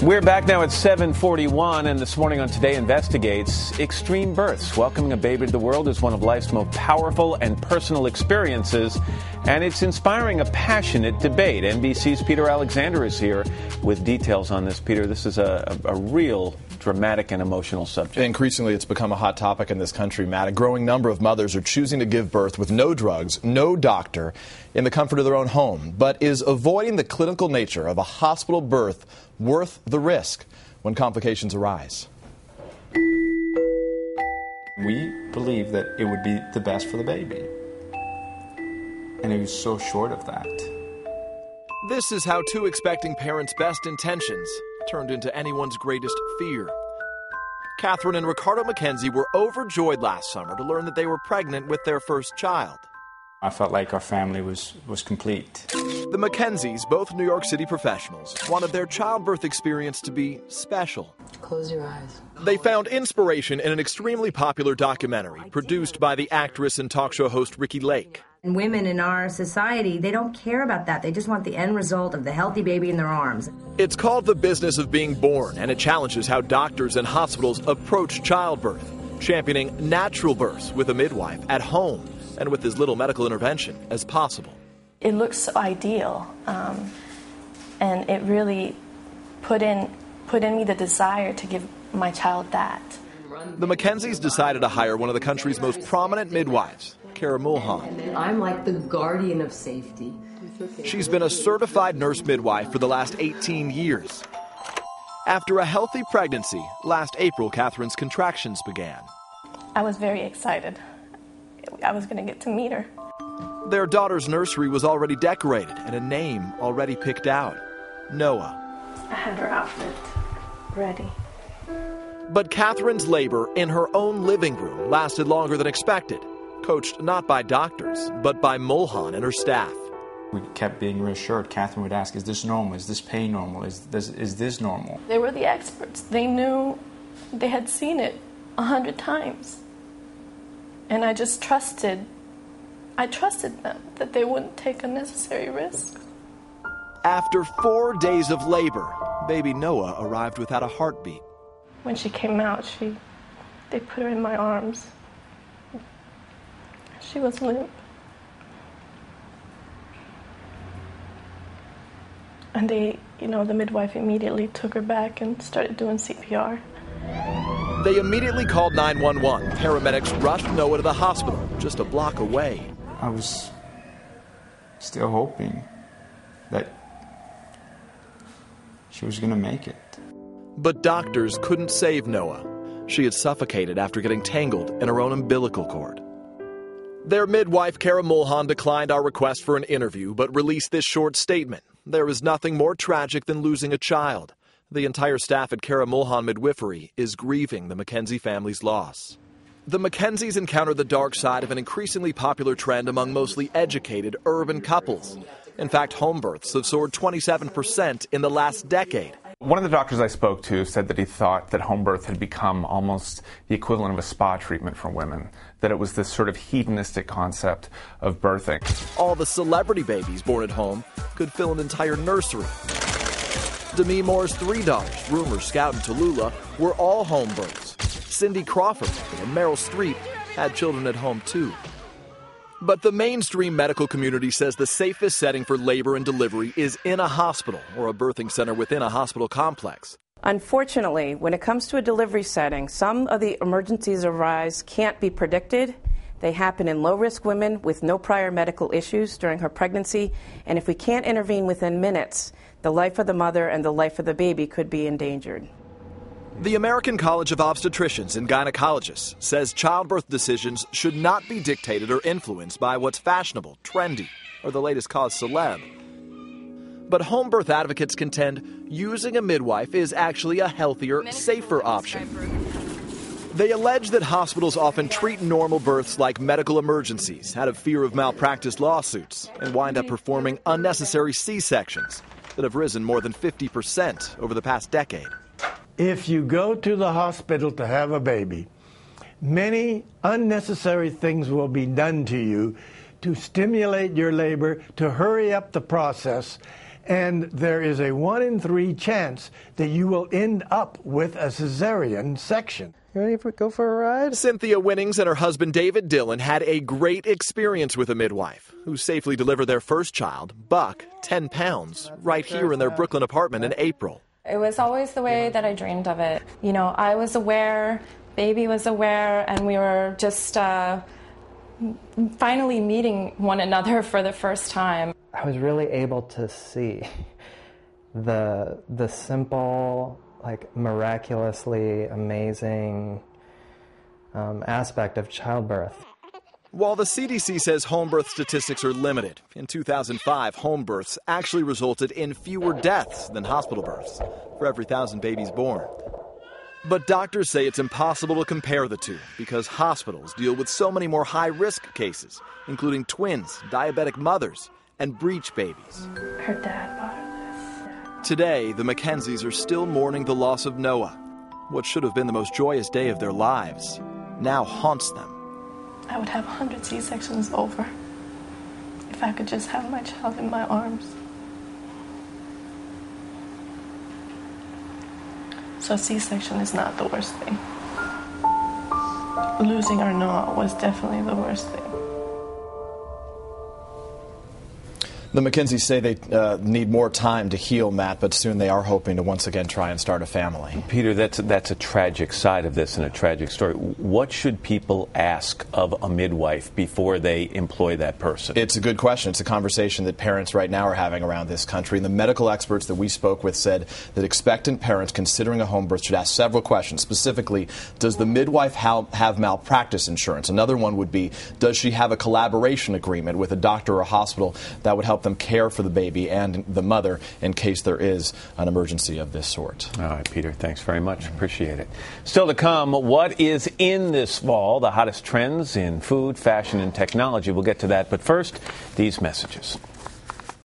We're back now at 7:41, and this morning on Today Investigates, extreme births. Welcoming a baby to the world is one of life's most powerful and personal experiences, and it's inspiring a passionate debate. NBC's Peter Alexander is here with details on this. Peter, this is a real dramatic and emotional subject. Increasingly, it's become a hot topic in this country, Matt. A growing number of mothers are choosing to give birth with no drugs, no doctor, in the comfort of their own home. But is avoiding the clinical nature of a hospital birth worth the risk when complications arise? We believe that it would be the best for the baby. And it was so short of that. This is how two expecting parents' best intentions turned into anyone's greatest fear. Catherine and Ricardo McKenzie were overjoyed last summer to learn that they were pregnant with their first child. I felt like our family was complete. The McKenzies, both New York City professionals, wanted their childbirth experience to be special. Close your eyes. They found inspiration in an extremely popular documentary produced by the actress and talk show host Ricki Lake. And women in our society, they don't care about that. They just want the end result of the healthy baby in their arms. It's called The Business of Being Born, and it challenges how doctors and hospitals approach childbirth, championing natural births with a midwife at home and with as little medical intervention as possible. It looks so ideal, and it really put in me the desire to give my child that. The McKenzies decided to hire one of the country's most prominent midwives, Cara Mulhan. I'm like the guardian of safety. She's been a certified nurse midwife for the last 18 years. After a healthy pregnancy, last April, Catherine's contractions began. I was very excited. I was going to get to meet her. Their daughter's nursery was already decorated and a name already picked out, Noah. I had her outfit ready. But Catherine's labor in her own living room lasted longer than expected, coached not by doctors, but by Mulhan and her staff. We kept being reassured. Catherine would ask, is this normal? Is this pain normal? Is this normal? They were the experts. They knew, they had seen it 100 times. And I just trusted them that they wouldn't take unnecessary risks. After 4 days of labor, baby Noah arrived without a heartbeat. When she came out, they put her in my arms. She was limp. And the midwife immediately took her back and started doing CPR. They immediately called 911. Paramedics rushed Noah to the hospital, just a block away. I was still hoping that she was going to make it. But doctors couldn't save Noah. She had suffocated after getting tangled in her own umbilical cord. Their midwife, Cara Mulhan, declined our request for an interview, but released this short statement. There is nothing more tragic than losing a child. The entire staff at Cara Mulhan Midwifery is grieving the McKenzie family's loss. The McKenzies encounter the dark side of an increasingly popular trend among mostly educated urban couples. In fact, home births have soared 27% in the last decade. One of the doctors I spoke to said that he thought that home birth had become almost the equivalent of a spa treatment for women, that it was this sort of hedonistic concept of birthing. All the celebrity babies born at home could fill an entire nursery. Demi Moore's 3 daughters, Rumor, Scout, and Tallulah, were all home births. Cindy Crawford and Meryl Streep had children at home too. But the mainstream medical community says the safest setting for labor and delivery is in a hospital or a birthing center within a hospital complex. Unfortunately, when it comes to a delivery setting, some of the emergencies arise can't be predicted. They happen in low-risk women with no prior medical issues during her pregnancy, and if we can't intervene within minutes, the life of the mother and the life of the baby could be endangered. The American College of Obstetricians and Gynecologists says childbirth decisions should not be dictated or influenced by what's fashionable, trendy, or the latest cause celeb. But home birth advocates contend using a midwife is actually a healthier, safer option. They allege that hospitals often treat normal births like medical emergencies out of fear of malpractice lawsuits and wind up performing unnecessary C-sections that have risen more than 50% over the past decade. If you go to the hospital to have a baby, many unnecessary things will be done to you to stimulate your labor, to hurry up the process, and there is a 1 in 3 chance that you will end up with a cesarean section. You ready to go for a ride? Cynthia Winnings and her husband David Dillon had a great experience with a midwife who safely delivered their first child, Buck, 10 pounds, right here in their Brooklyn apartment in April. It was always the way that I dreamed of it. You know, I was aware, baby was aware, and we were just finally meeting one another for the first time. I was really able to see the simple, like miraculously amazing aspect of childbirth. While the CDC says home birth statistics are limited, in 2005, home births actually resulted in fewer deaths than hospital births for every 1,000 babies born. But doctors say it's impossible to compare the two because hospitals deal with so many more high-risk cases, including twins, diabetic mothers, and breech babies. Her dad bought her this. Today, the Mackenzies are still mourning the loss of Noah. What should have been the most joyous day of their lives now haunts them. I would have 100 C-sections over if I could just have my child in my arms. So C-section is not the worst thing. Losing our Noah was definitely the worst thing. The Mackenzies say they need more time to heal, Matt, but soon they are hoping to once again try and start a family. Peter, that's a tragic side of this and a tragic story. What should people ask of a midwife before they employ that person? It's a good question. It's a conversation that parents right now are having around this country. And the medical experts that we spoke with said that expectant parents considering a home birth should ask several questions. Specifically, does the midwife have malpractice insurance? Another one would be, does she have a collaboration agreement with a doctor or a hospital that would help them care for the baby and the mother in case there is an emergency of this sort? All right, Peter, thanks very much. Appreciate it. Still to come, what is in this fall? The hottest trends in food, fashion, and technology. We'll get to that. But first, these messages.